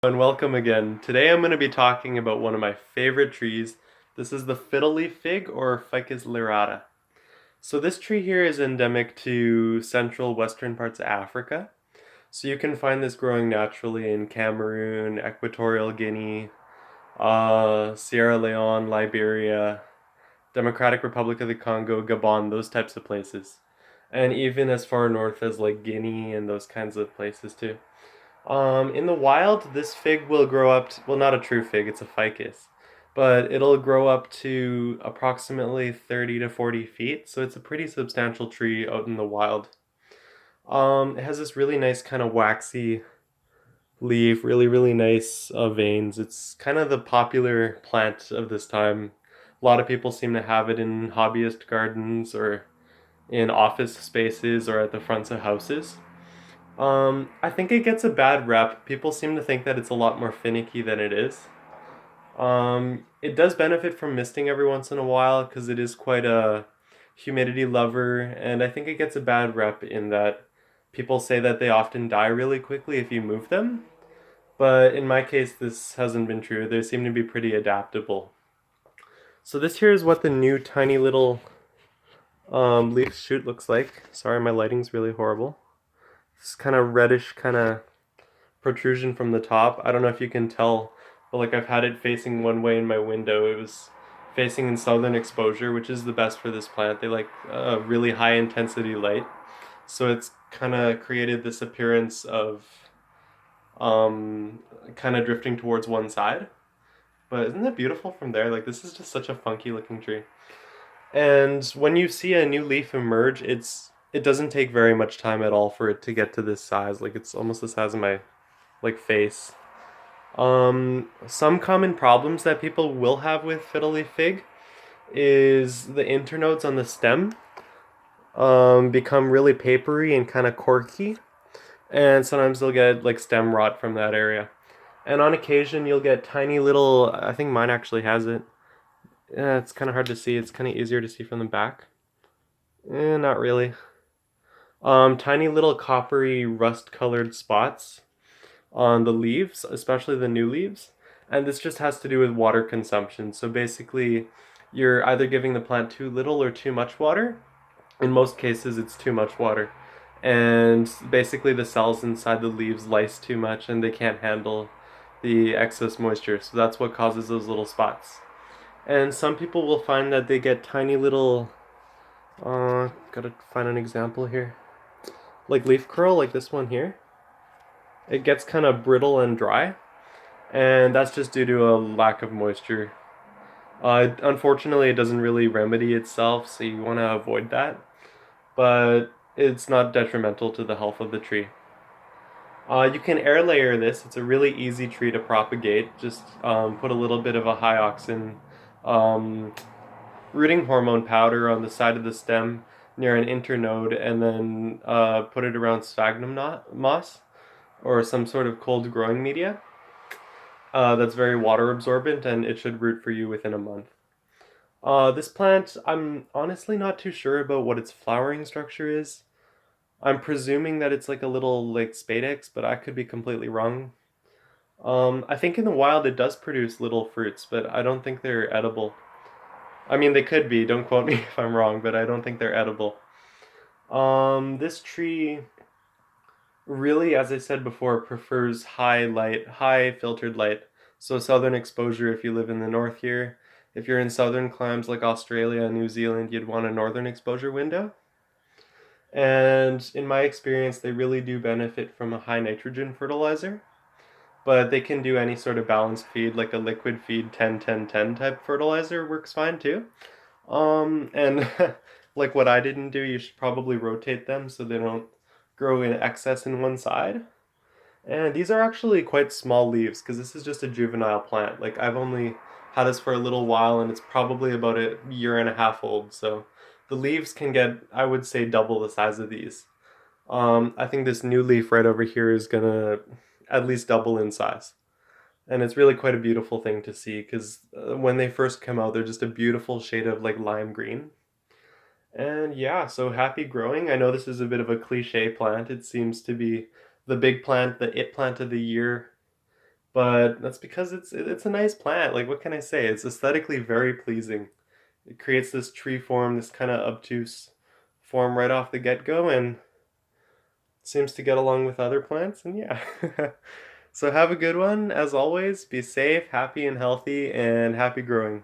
And welcome again. Today I'm going to be talking about one of my favorite trees. This is the Fiddle Leaf Fig, or Ficus lyrata. So this tree here is endemic to central western parts of Africa. So you can find this growing naturally in Cameroon, Equatorial Guinea, Sierra Leone, Liberia, Democratic Republic of the Congo, Gabon, those types of places. And even as far north as like Guinea and those kinds of places too. In the wild, this fig will grow up to, well, not a true fig, it's a ficus, but it'll grow up to approximately 30 to 40 feet, so it's a pretty substantial tree out in the wild. It has this really nice kind of waxy leaf, really nice veins. It's kind of the popular plant of this time. A lot of people seem to have it in hobbyist gardens or in office spaces or at the fronts of houses. I think it gets a bad rep. People seem to think that it's a lot more finicky than it is. It does benefit from misting every once in a while because it is quite a humidity lover, and I think it gets a bad rep in that people say that they often die really quickly if you move them. But in my case, this hasn't been true. They seem to be pretty adaptable. So this here is what the new tiny little leaf shoot looks like. Sorry, my lighting's really horrible. This kind of reddish kind of protrusion from the top. I don't know if you can tell, but like I've had it facing one way in my window. It was facing in southern exposure, which is the best for this plant. They like really high intensity light. So it's kind of created this appearance of kind of drifting towards one side. But isn't that beautiful from there? Like this is just such a funky looking tree. And when you see a new leaf emerge, it doesn't take very much time at all for it to get to this size. Like it's almost the size of my like face. Some common problems that people will have with fiddle leaf fig is the internodes on the stem become really papery and kind of corky, and sometimes they'll get like stem rot from that area. And on occasion, you'll get tiny little. I think mine actually has it. Yeah, it's kind of hard to see. It's kind of easier to see from the back. Not really. Tiny little coppery rust-colored spots on the leaves, especially the new leaves. And this just has to do with water consumption. So basically, you're either giving the plant too little or too much water. In most cases, it's too much water. And basically, the cells inside the leaves lyse too much and they can't handle the excess moisture. So that's what causes those little spots. And some people will find that they get tiny little, gotta find an example here, like leaf curl, like this one here. It gets kind of brittle and dry, and that's just due to a lack of moisture. Unfortunately, it doesn't really remedy itself, so you want to avoid that, but it's not detrimental to the health of the tree. You can air layer this. It's a really easy tree to propagate. Just put a little bit of a hyoxin um, rooting hormone powder on the side of the stem near an internode, and then put it around sphagnum moss or some sort of cold growing media that's very water absorbent, and it should root for you within a month. This plant, I'm honestly not too sure about what its flowering structure is. I'm presuming that it's like a little like spadix, but I could be completely wrong. I think in the wild it does produce little fruits, but I don't think they're edible. I mean, they could be, don't quote me if I'm wrong, but I don't think they're edible. This tree really, as I said before, prefers high light, high filtered light. So southern exposure if you live in the north here. If you're in southern climes like Australia and New Zealand, you'd want a northern exposure window. And in my experience, they really do benefit from a high nitrogen fertilizer. But they can do any sort of balanced feed, like a liquid feed 10-10-10 type fertilizer works fine too. And like what I didn't do, you should probably rotate them so they don't grow in excess in one side. And these are actually quite small leaves because this is just a juvenile plant. Like I've only had this for a little while and it's probably about a year and a half old. So the leaves can get, I would say, double the size of these. I think this new leaf right over here is gonna at least double in size. And it's really quite a beautiful thing to see because when they first come out, they're just a beautiful shade of like lime green. And yeah, so happy growing. I know this is a bit of a cliche plant. It seems to be the big plant, the it plant of the year But that's because it's a nice plant. Like, what can I say? It's aesthetically very pleasing. It creates this tree form, this kind of obtuse form right off the get-go, and seems to get along with other plants, and yeah. So have a good one. As always, be safe, happy and healthy, and happy growing.